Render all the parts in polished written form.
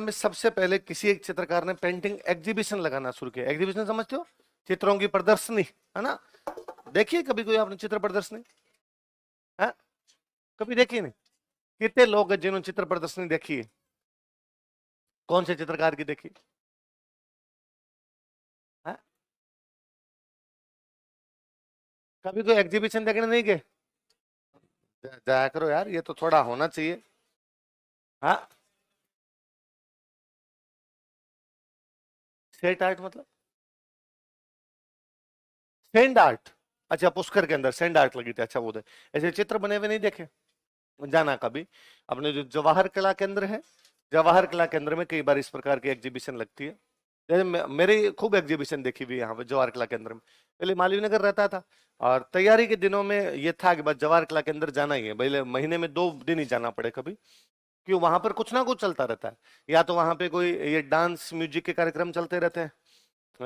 में सबसे पहले किसी एक चित्रकार ने पेंटिंग एग्जीबिशन लगाना शुरू किया। एग्जीबिशन समझते हो? चित्रों की प्रदर्शनी, है ना? देखिए कभी कोई आपने चित्र प्रदर्शनी है? कभी देखी नहीं? कितने लोग हैं जिन्होंने चित्र प्रदर्शनी देखी है? कौन से चित्रकार की देखी है? कभी कोई एग्जीबिशन देखने नहीं गए? जाया करो यार, ये तो थोड़ा होना चाहिए। हाँ, स्टेट आर्ट मतलब सेंड आर्ट? अच्छा, पुष्कर के अंदर सेंड आर्ट लगी थी, अच्छा वो ऐसे चित्र बने हुए नहीं देखे? जाना कभी। अपने जो जवाहर कला केंद्र है, जवाहर कला केंद्र में कई बार इस प्रकार की एग्जीबिशन लगती है। जैसे मेरी खूब एग्जीबिशन देखी हुई है यहाँ पे जवाहर कला केंद्र में। पहले मालवीय नगर रहता था और तैयारी के दिनों में ये था कि बस जवाहर कला केंद्र जाना ही है, पहले महीने में 2 दिन ही जाना पड़े कभी, क्यों वहां पर कुछ ना कुछ चलता रहता है। या तो वहां पे कोई ये डांस म्यूजिक के कार्यक्रम चलते रहते हैं,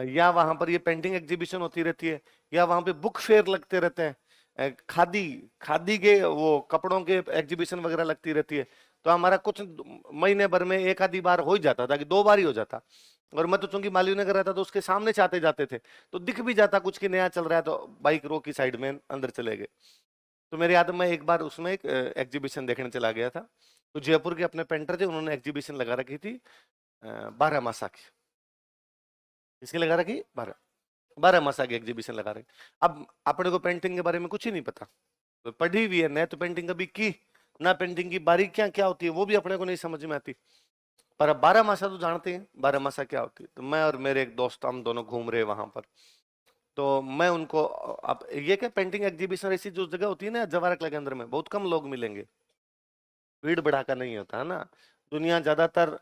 या वहां पर ये पेंटिंग एग्जीबिशन होती रहती है, या वहां पे बुक फेयर लगते रहते हैं, खादी खादी के वो कपड़ों के एग्जीबिशन वगैरह लगती रहती है। तो हमारा कुछ महीने भर में एक आधी बार हो ही जाता था कि 2 बार ही हो जाता। और मैं तो चूंकि मालवीय नगर रहता तो उसके सामने से आते जाते थे, तो दिख भी जाता कुछ कि नया चल रहा है, तो बाइक रो की साइड में अंदर चले गए। तो मेरे याद में एक बार उसमें एक एग्जीबिशन देखने चला गया था। तो जयपुर के अपने पेंटर थे, उन्होंने एग्जीबिशन लगा रखी थी 12 मासा की। इसकी लगा रखी 12 मासा की एग्जीबिशन लगा रखी। अब अपने को पेंटिंग के बारे में कुछ ही नहीं पता, तो पढ़ी हुई है न तो पेंटिंग कभी की, ना पेंटिंग की बारीकियां क्या होती है वो भी अपने को नहीं समझ में आती। पर अब 12 मासा तो जानते हैं, 12 मासा क्या होती है। तो मैं और मेरे एक दोस्त हम दोनों घूम रहे वहां पर। तो मैं उनको, अब ये क्या पेंटिंग एग्जीबिशन ऐसी जो जगह होती है ना जवाहर कला केंद्र में, बहुत कम लोग मिलेंगे, भीड़ भड़ाका नहीं होता है ना। दुनिया ज्यादातर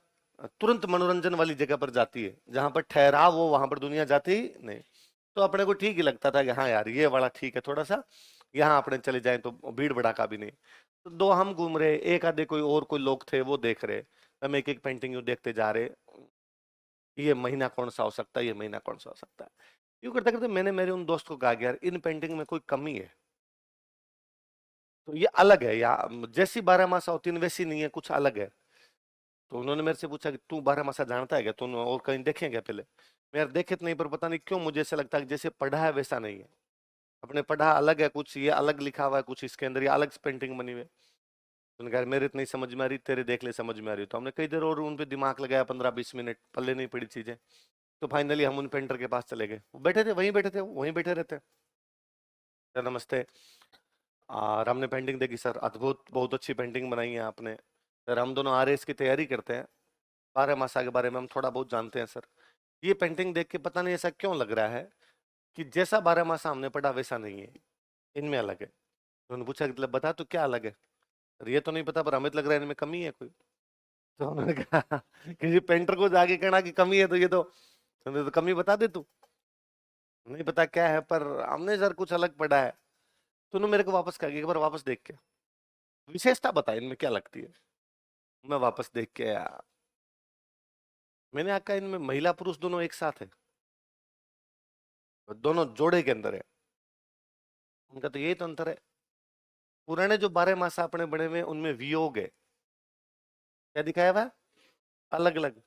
तुरंत मनोरंजन वाली जगह पर जाती है, जहां पर ठहराव हो वहां पर दुनिया जाती ही नहीं। तो अपने को ठीक ही लगता था कि हाँ यार ये वाला ठीक है, थोड़ा सा यहाँ अपने चले जाएं तो भीड़ भड़ाका भी नहीं। तो दो हम घूम रहे, एक आधे कोई और कोई लोग थे वो देख रहे, हम एक एक पेंटिंग यूं देखते जा रहे, ये महीना कौन सा हो सकता है, ये महीना कौन सा हो सकता है। यूं करते करते मैंने मेरे उन दोस्त को कहा कि यार इन पेंटिंग में कोई कमी है, तो ये अलग है, या जैसी 12 मासा होती है वैसी नहीं है, कुछ अलग है। तो उन्होंने मेरे से पूछा कि तू 12 मासा जानता है क्या, तूने और कहीं देखे क्या पहले? मैं यार देखे तो नहीं, पर पता नहीं क्यों मुझे ऐसा लगता है कि जैसे पढ़ा है वैसा नहीं है। अपने पढ़ा अलग है, कुछ ये अलग लिखा हुआ है, कुछ इसके अंदर ये अलग पेंटिंग बनी हुई है। उन्होंने कहा मेरे तो नहीं समझ में आ रही, तेरे देख ले समझ में आ रही। तो हमने कई देर और उन पे दिमाग लगाया, 15-20 मिनट, पल्ले नहीं पड़ी चीजें। तो फाइनली हम उन पेंटर के पास चले गए, वो बैठे थे वहीं बैठे थे, वहीं बैठे रहते। सर नमस्ते। और हमने पेंटिंग देखी, सर अद्भुत, बहुत अच्छी पेंटिंग बनाई है आपने। सर हम दोनों आरएएस की तैयारी करते हैं, 12 मासा के बारे में हम थोड़ा बहुत जानते हैं सर। ये पेंटिंग देख के पता नहीं ऐसा क्यों लग रहा है कि जैसा 12 मासा हमने पढ़ा वैसा नहीं है, इनमें अलग है। तो उन्होंने पूछा कि मतलब बता तो क्या अलग है? सर ये तो नहीं पता, पर हमें तो लग रहा है इनमें कमी है कोई। तो उन्होंने कहा किसी पेंटर को जाके कहना कि कमी है, तो ये तो कमी बता दे तू। नहीं पता क्या है, पर हमने सर कुछ अलग पढ़ा है। तो उन्होंने मेरे को वापस कहा कि एक बार वापस देख के विशेषता बता इनमें क्या लगती है। मैं वापस देख के आया, मैंने आका इनमें महिला पुरुष दोनों एक साथ है, दोनों जोड़े के अंदर है। उनका तो यही तो अंतर है। पुराने जो 12 मासा अपने बने हुए हैं, उनमें वियोग है, क्या दिखाया हुआ है? अलग अलग।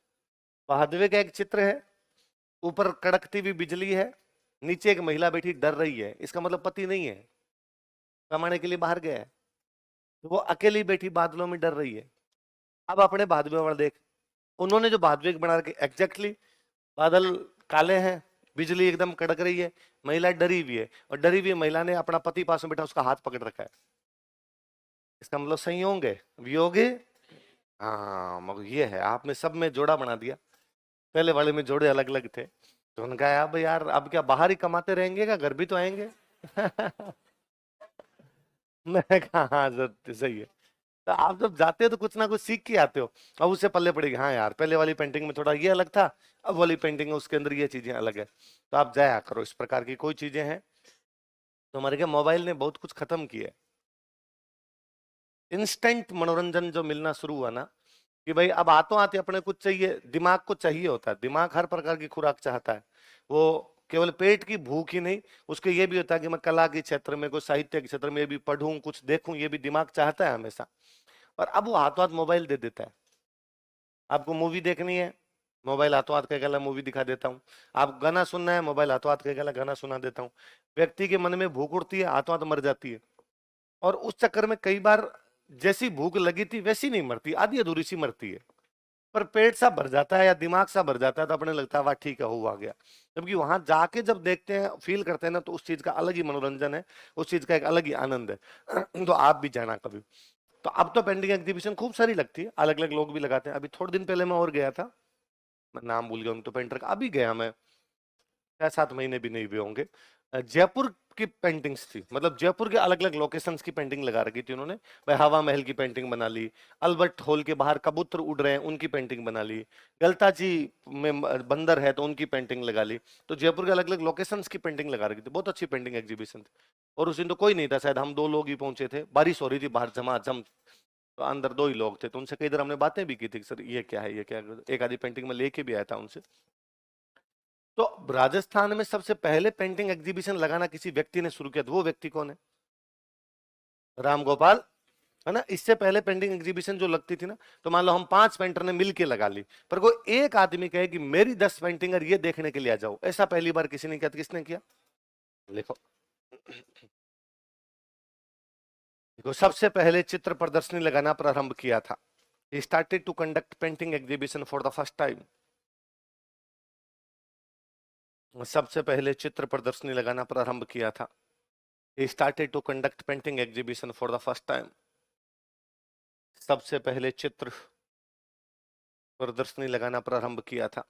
महादेव का एक चित्र है, ऊपर कड़कती हुई बिजली है, नीचे एक महिला बैठी डर रही है, इसका मतलब पति नहीं है, कमाने के लिए बाहर गया है, तो वो अकेली बैठी बादलों में डर रही है। अब अपने भादवे वाला देख, उन्होंने जो भादवे बना रखे एग्जैक्टली, बादल काले हैं, बिजली एकदम कड़क रही है, महिला डरी हुई है, और डरी हुई महिला ने अपना पति पास में बैठा उसका हाथ पकड़ रखा है। इसका मतलब संयोग है, वियोग है। हाँ मगर ये है, आपने सब में जोड़ा बना दिया, पहले वाले में जोड़े अलग अलग थे। तो उन्होंने कहा अब यार अब क्या बाहर ही कमाते रहेंगे, क्या घर भी तो आएंगे? मैं कहा हाँ सर सही है। तो आप जब जाते हो तो कुछ ना कुछ सीख के आते हो, अब उससे पल्ले पड़ेगी, हाँ यार पहले वाली पेंटिंग में थोड़ा ये अलग था, अब वाली पेंटिंग में उसके अंदर ये चीजें अलग है। तो आप जाया करो, इस प्रकार की कोई चीजें हैं। तो हमारे क्या मोबाइल ने बहुत कुछ खत्म किया है। इंस्टेंट मनोरंजन जो मिलना शुरू हुआ ना, कि भाई अब आते आते अपने कुछ चाहिए, दिमाग को चाहिए होता है, दिमाग हर प्रकार की खुराक चाहता है। वो केवल पेट की भूख ही नहीं, उसके ये भी होता है कि मैं कला के क्षेत्र में, कोई साहित्य के क्षेत्र में भी पढ़ूं, कुछ देखूं, ये भी दिमाग चाहता है हमेशा। और अब वो हाथों हाथ मोबाइल दे देता है। आपको मूवी देखनी है, मोबाइल हाथों हाथ के गला मूवी दिखा देता हूँ। आप गाना सुनना है, मोबाइल हाथों हाथ के गला गाना सुना देता हूँ। व्यक्ति के मन में भूख उठती है, हाथों हाथ मर जाती है। और उस चक्कर में कई बार जैसी भूख लगी थी वैसी नहीं मरती, आधी अधूरी सी मरती है। पर पेट सा भर जाता है या दिमाग सा भर जाता है तो अपने लगता है वाह ठीक है, हो आ गया। जबकि वहां जाके जब देखते हैं, फील करते हैं ना, तो उस चीज का अलग ही मनोरंजन है, उस चीज का एक अलग ही आनंद है। तो आप भी जाना कभी। तो अब तो पेंटिंग एग्जीबिशन खूब सारी लगती है, अलग अलग लोग भी लगाते हैं। अभी थोड़े दिन पहले मैं और गया था, मैं नाम भूल गया हूं, तो पेंटर का अभी गया मैं, 6-7 महीने भी नहीं हुए होंगे। जयपुर की पेंटिंग्स थी, मतलब जयपुर के अलग अलग लोकेशंस की पेंटिंग लगा रखी थी उन्होंने। भाई हवा महल की पेंटिंग बना ली, अल्बर्ट हॉल के बाहर कबूतर उड़ रहे हैं उनकी पेंटिंग बना ली, गलता जी में बंदर है तो उनकी पेंटिंग लगा ली। तो जयपुर के अलग अलग लोकेशंस की पेंटिंग लगा रखी थी, बहुत अच्छी पेंटिंग एग्जीबिशन थी। और उस दिन तो कोई नहीं था, शायद हम 2 लोग ही पहुंचे थे, बारिश हो रही थी बाहर झमाझम। तो अंदर 2 ही लोग थे, तो उनसे कई देर हमने बातें भी की थी, सर ये क्या है, ये क्या है। एक आधी पेंटिंग में लेके भी आया था उनसे। तो राजस्थान में सबसे पहले पेंटिंग एग्जीबिशन लगाना किसी व्यक्ति ने शुरू किया, तो वो व्यक्ति कौन है? राम गोपाल, है ना। इससे पहले पेंटिंग एग्जीबिशन जो लगती थी ना, तो मान लो हम 5 पेंटर ने मिलके लगा ली, पर कोई एक आदमी कहे कि मेरी 10 पेंटिंगर ये देखने के लिए आ जाओ, ऐसा पहली बार किसी ने किया, तो किसने किया? लिखो। देखो, सबसे पहले चित्र प्रदर्शनी लगाना प्रारंभ किया था। He started to conduct painting exhibition for the first time. सबसे पहले चित्र प्रदर्शनी लगाना प्रारंभ किया था। He started to conduct painting exhibition for the first time. सबसे पहले चित्र प्रदर्शनी लगाना प्रारंभ किया था।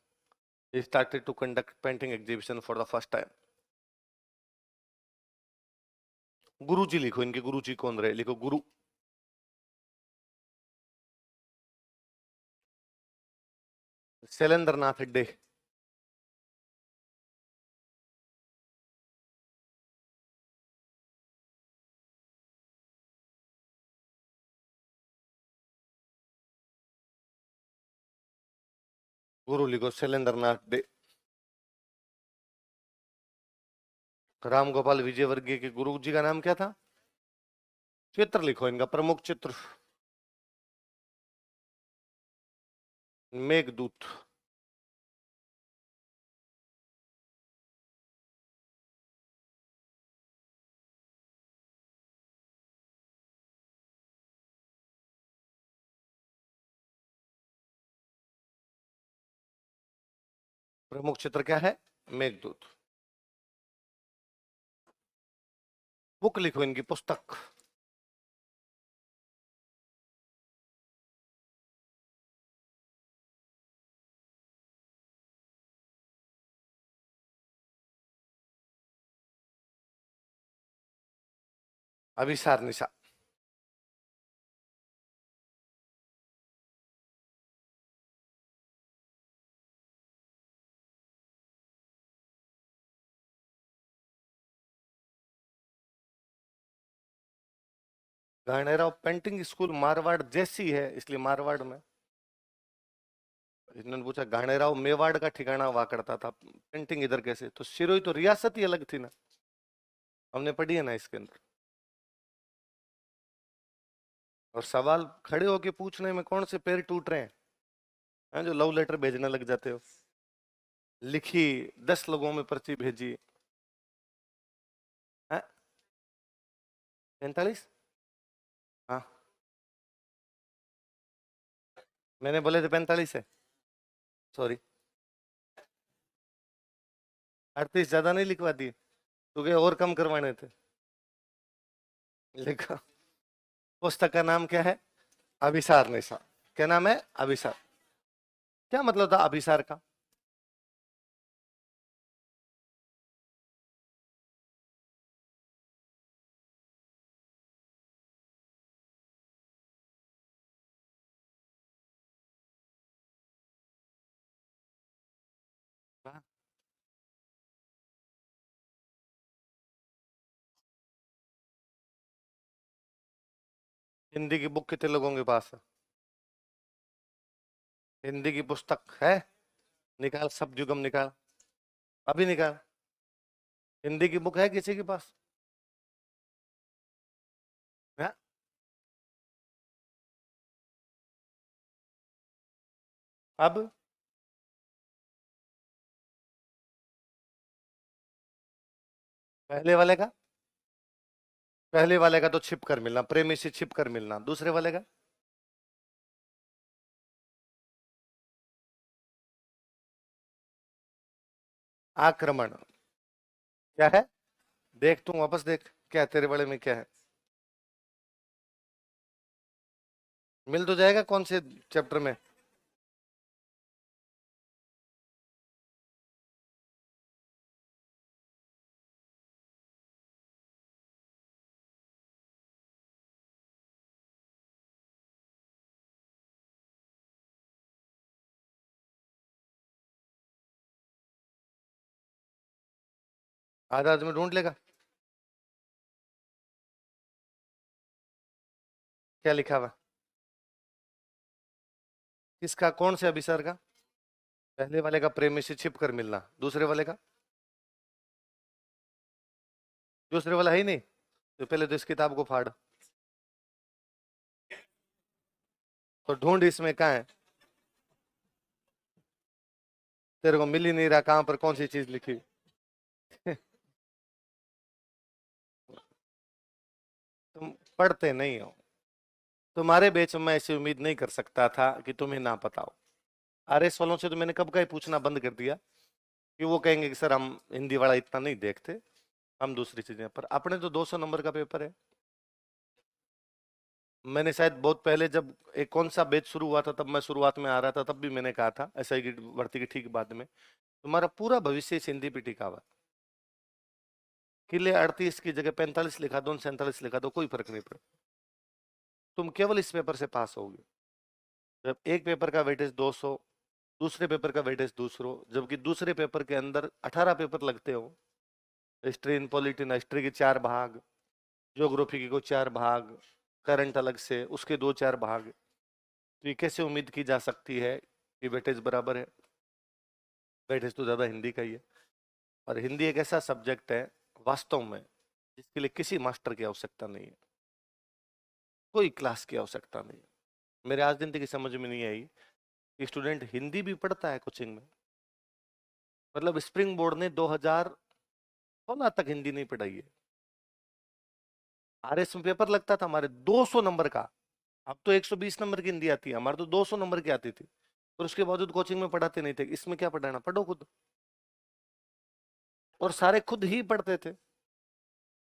He started to conduct painting exhibition for the first time. गुरुजी लिखो, इनके गुरुजी कौन रहे, लिखो गुरु। शैलेंद्र नाथ हेड्डे। गुरु लिखो शैलेंद्र नाथ हेड्डे। राम गोपाल विजयवर्गीय के गुरु जी का नाम क्या था? चित्र लिखो इनका, प्रमुख चित्र। मेघदूत। प्रमुख चित्र क्या है? मेघदूत। बुक लिखो इनकी, पुस्तक। अभिसार निशा। गानेराव पेंटिंग स्कूल मारवाड़ जैसी है, इसलिए मारवाड़ में। इन्होंने पूछा गानेराव मेवाड़ का ठिकाना हुआ करता था, पेंटिंग इधर कैसे? तो सिरोही तो रियासत ही अलग थी ना, हमने पढ़ी है ना इसके अंदर। और सवाल खड़े होके पूछने में कौन से पैर टूट रहे हैं जो लव लेटर भेजने लग जाते हो? लिखी, 10 लोगों में पर्ची भेजी। 45। हाँ, मैंने बोले थे 45 है, सॉरी। 38 ज्यादा नहीं लिखवा दिए, क्योंकि और कम करवाने थे। लिखा। पुस्तक का नाम क्या है? अभिसार निशा। क्या नाम है? अभिसार। क्या मतलब था अभिसार का? हाँ, हिंदी की बुक कितने लोगों के पास है? हिंदी की पुस्तक है? निकाल, सब जुगम निकाल, अभी निकाल। हिंदी की बुक है किसी के पास? है? अब पहले वाले का, पहले वाले का तो छिप कर मिलना, प्रेमी से छिप कर मिलना। दूसरे वाले का आक्रमण। क्या है? देख, तू वापस देख, क्या तेरे वाले में क्या है? मिल तो जाएगा कौन से चैप्टर में? आधा आदमी ढूंढ लेगा। क्या लिखा हुआ? किसका, कौन से अभिसर का? पहले वाले का प्रेमी से छिप कर मिलना। दूसरे वाले का? दूसरे वाला है ही नहीं, तो पहले तो इस किताब को फाड़। तो ढूंढ इसमें कहाँ है। तेरे को मिल ही नहीं रहा कहां पर कौन सी चीज लिखी। तुम पढ़ते नहीं हो। तुम्हारे बेच में मैं ऐसी उम्मीद नहीं कर सकता था कि तुम्हें ना पता हो। आरएस वालों से तो मैंने कब का ही पूछना बंद कर दिया, कि वो कहेंगे कि सर हम हिंदी वाला इतना नहीं देखते, हम दूसरी चीजें। पर अपने तो 200 नंबर का पेपर है। मैंने शायद बहुत पहले जब एक कौन सा बैच शुरू हुआ था, तब मैं शुरुआत में आ रहा था, तब भी मैंने कहा था ऐसा ही, कि भर्ती की ठीक बाद में तुम्हारा पूरा भविष्य इस हिंदी पे टिका हुआ है। किले 38 की जगह 45 लिखा दो, 47 लिखा दो, कोई फर्क नहीं पड़ता। तुम केवल इस पेपर से पास होगे। जब एक पेपर का वेटेज 200, दूसरे पेपर का वेटेज 200, जबकि दूसरे पेपर के अंदर 18 पेपर लगते हो। हिस्ट्री इन पॉलिटी, हिस्ट्री के 4 भाग, ज्योग्राफी के को 4 भाग, करंट अलग से उसके 2-4 भाग। तो ये कैसे उम्मीद की जा सकती है कि वेटेज बराबर है? वेटेज तो ज्यादा हिंदी का ही है। और हिंदी एक ऐसा सब्जेक्ट है वास्तव में जिसके लिए किसी मास्टर की आवश्यकता नहीं है, कोई क्लास की आवश्यकता नहीं है। मेरे आज दिन तक की समझ में नहीं आई कि स्टूडेंट हिंदी भी पढ़ता है कोचिंग में। मतलब स्प्रिंग बोर्ड ने 2016 तक हिंदी नहीं पढ़ाई है। आरएस में पेपर लगता था हमारे 200 नंबर का। अब तो 120 नंबर की हिंदी आती है, हमारे तो 200 नंबर की आती थी। और उसके बावजूद कोचिंग में पढ़ाते नहीं थे। इसमें क्या पढ़ाना, पढ़ो खुद। और सारे खुद ही पढ़ते थे।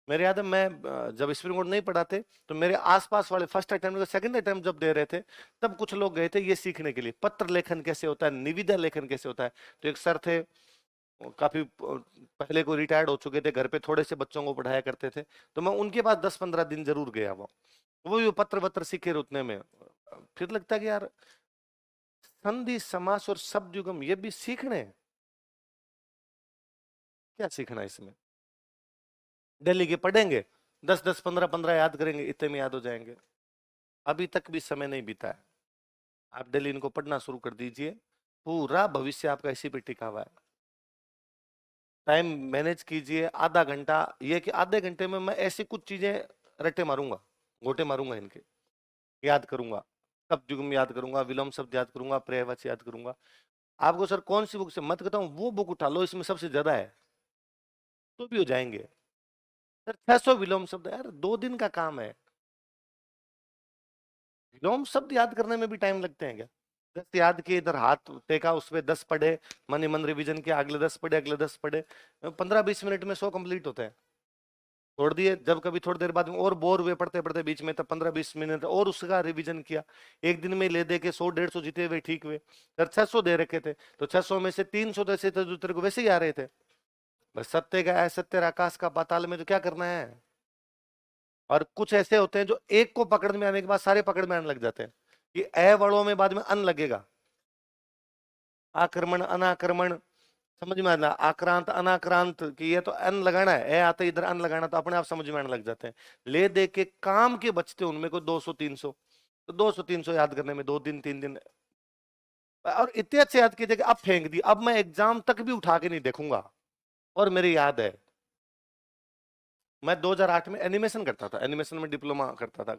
मेरे याद है, मैं जब स्प्रिंग बोर्ड नहीं पढ़ाते तो मेरे आसपास वाले फर्स्ट अटेम्प्ट सेकंड अटेम्प्ट जब दे रहे थे, तब कुछ लोग गए थे ये सीखने के लिए, पत्र लेखन कैसे होता है, निविदा लेखन कैसे होता है। तो एक सर थे, वो काफी पहले को रिटायर्ड हो चुके थे, घर पे थोड़े से बच्चों को पढ़ाया करते थे। तो मैं उनके पास 10-15 दिन जरूर गया। वो भी पत्र वत्र सीखे उतने में। फिर लगता है कि यार संधि समास और शब्द युगम ये भी सीखने हैं। क्या सीखना है इसमें? दिल्ली के पढ़ेंगे, 10-10, 15-15 याद करेंगे, इतने में याद हो जाएंगे। अभी तक भी समय नहीं बीता है। आप दिल्ली इनको पढ़ना शुरू कर दीजिए, पूरा भविष्य आपका इसी पे टिका हुआ है। टाइम मैनेज कीजिए, आधा घंटा। ये कि आधे घंटे में मैं ऐसी कुछ चीजें रट्टे मारूंगा, गोटे मारूंगा, इनके याद करूंगा, शब्द युग्म याद करूंगा, विलोम शब्द याद करूंगा, पर्यायवाची याद करूंगा। आपको सर कौन सी बुक से मत कहता हूँ, वो बुक उठा लो इसमें सबसे ज्यादा है, तो भी हो जाएंगे। सर 600 विलोम शब्द, यार 2 दिन का काम है। विलोम शब्द याद करने में भी टाइम लगते हैं क्या? 10 याद किए, इधर हाथ टेका, उसपे 10 पढ़े, मन ही मन रिविजन किया, अगले 10 पढ़े, अगले 10 पढ़े। 15-20 मिनट में 100 कंप्लीट होते हैं। छोड़ दिए, जब कभी थोड़ी देर बाद में और बोर हुए पढ़ते पढ़ते बीच में, तब 15-20 मिनट और उसका रिवीजन किया। एक दिन में ले दे के 100-150 जीते हुए ठीक हुए। सर 600 दे रखे थे, तो 600 में से 300 तो ऐसे थे जो तेरे को वैसे ही आ रहे थे। बस सत्य का असत्य आकाश का पाताल में तो क्या करना है। और कुछ ऐसे होते हैं जो एक को पकड़ में आने के बाद सारे पकड़ में आने लग जाते हैं, कि ए वर्डों में बाद में अन लगेगा। आक्रमण, अनाक्रमण, समझ में आना, आक्रांत, अनाक्रांत, कि ये तो अन लगाना है, ए आते इधर अन लगाना, तो अपने आप समझ में आने लग जाते हैं। ले दे के काम के बचते उनमें को 200-300, तो 200-300 याद करने में 2 दिन 3 दिन। और इतने अच्छे याद कीजिए कि अब फेंक दी, अब मैं एग्जाम तक भी उठा के नहीं देखूंगा। और मेरी याद है, मैं 2008 में एनिमेशन करता था, एनिमेशन में डिप्लोमा करता था।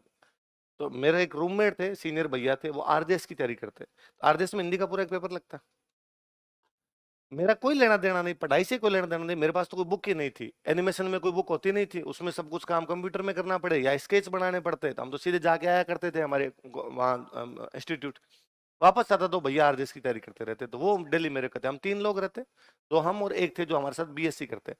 तो मेरा एक रूममेट थे, सीनियर भैया थे, वो आरजेएस की तैयारी करते। आरजेएस में हिंदी का पूरा एक पेपर लगता। मेरा कोई लेना देना नहीं, पढ़ाई से कोई लेना देना नहीं, मेरे पास तो कोई बुक ही नहीं थी, एनिमेशन में कोई बुक होती नहीं थी, उसमें सब कुछ काम कंप्यूटर में करना पड़े या स्केच बनाने पड़ते, तो हम तो सीधे जाके आया करते थे हमारे वहाँ इंस्टीट्यूट। वापस आता तो भैया आरजेएस की तैयारी करते रहते, तो वो डेली मेरे कहते, हम 3 लोग रहते, तो हम और एक थे जो हमारे साथ बीएससी करते।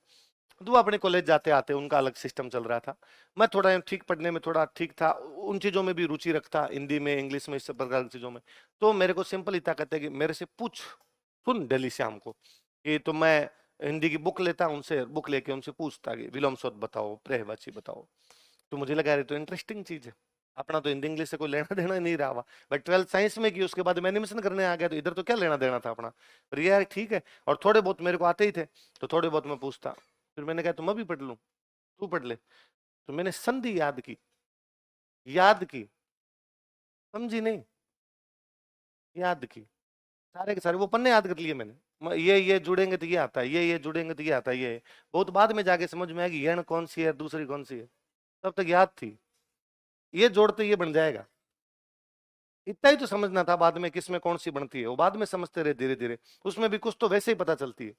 तो वो अपने कॉलेज जाते आते, उनका अलग सिस्टम चल रहा था। मैं थोड़ा ठीक पढ़ने में थोड़ा ठीक था, उन चीजों में भी रुचि रखता, हिंदी में, इंग्लिश में, इस सब प्रकार की चीजों में। तो मेरे को सिंपल इतना कहते हैं कि मेरे से पूछ, सुन डेली शाम को कि, तो मैं हिंदी की बुक लेता, उनसे बुक लेके उनसे पूछता कि विलोम शोध बताओ, पर्यायवाची बताओ। तो मुझे लगा रही तो इंटरेस्टिंग चीज है, अपना तो हिंदी इंग्लिश से कोई लेना देना नहीं रहा हुआ। बट 12th साइंस में की, उसके बाद मैं एनिमेशन करने आ गया, तो इधर तो क्या लेना देना था अपना। पर ये यार ठीक है, और थोड़े बहुत मेरे को आते ही थे, तो थोड़े बहुत मैं पूछता। फिर मैंने कहा तुम भी पढ़ लूं, तू पढ़ ले। तो मैंने संधि याद की, याद की, समझी नहीं, याद की, सारे के सारे वो पन्ने याद कर लिए मैंने। ये जुड़ेंगे तो ये आता है, ये जुड़ेंगे तो ये आता है, ये बहुत बाद में जाके समझ में आएगी यण कौन सी है, दूसरी कौन सी है, तब तक याद थी। ये जोड़ते ये बन जाएगा, इतना ही तो समझना था, बाद में किस में कौन सी बनती है वो बाद में समझते रहे धीरे धीरे। उसमें भी कुछ तो वैसे ही पता चलती है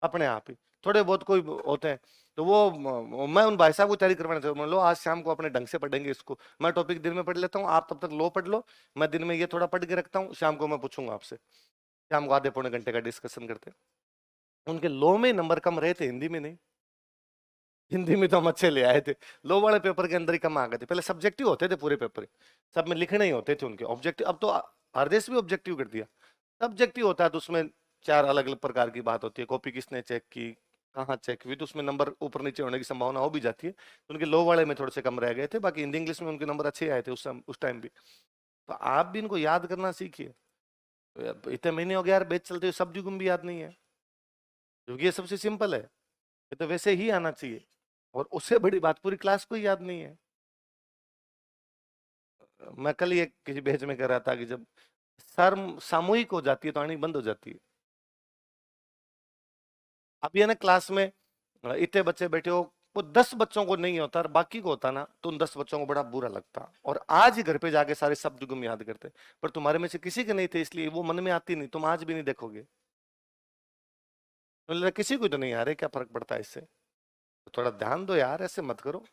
अपने आप ही, थोड़े बहुत कोई होते हैं। तो वो मैं उन भाई साहब को तैयारी करवाना चाहता हूँ, लो आज शाम को अपने ढंग से पढ़ेंगे इसको, मैं टॉपिक दिन में पढ़ लेता हूँ, आप तब तक लो पढ़ लो, मैं दिन में ये थोड़ा पढ़ के रखता हूँ, शाम को मैं पूछूंगा आपसे। शाम को आधे पौने घंटे का डिस्कशन करते हैं। उनके लो में नंबर कम रहे थे, हिंदी में नहीं। हिंदी में तो हम अच्छे ले आए थे, लो वाले पेपर के अंदर ही कम आ गए थे। पहले सब्जेक्टिव होते थे पूरे पेपर, सब में लिखने ही होते थे उनके ऑब्जेक्टिव, अब तो हर देश भी ऑब्जेक्टिव कर दिया। सब्जेक्टिव होता है तो उसमें 4 अलग अलग प्रकार की बात होती है, कॉपी किसने चेक की, कहाँ चेक हुई, तो उसमें नंबर ऊपर नीचे होने की संभावना हो भी जाती है। तो उनके लो वाले में थोड़े से कम रह गए थे, बाकी हिंदी इंग्लिश में उनके नंबर अच्छे आए थे उस टाइम भी। तो आप भी इनको याद करना सीखिए। तो इतने महीने हो गए यार बैच चलते हुए, शब्द युग्म भी याद नहीं है, क्योंकि ये सबसे सिंपल है, ये तो वैसे ही आना चाहिए। और उससे बड़ी बात पूरी क्लास को ही याद नहीं है। मैं कल ये किसी बैच में कह रहा था कि जब सर सामूहिक हो जाती है तो आनी बंद हो जाती है। अब ये ना क्लास में इतने बच्चे बैठे हो, वो 10 बच्चों को नहीं होता और बाकी को होता ना, तो उन 10 बच्चों को बड़ा बुरा लगता, और आज ही घर पे जाके सारे शब्द गुम याद करते। पर तुम्हारे में से किसी के नहीं थे, इसलिए वो मन में आती नहीं, तुम आज भी नहीं देखोगे। तो किसी को तो नहीं आ रहे, क्या फर्क पड़ता है इससे, थोड़ा ध्यान दो यार, ऐसे मत करो।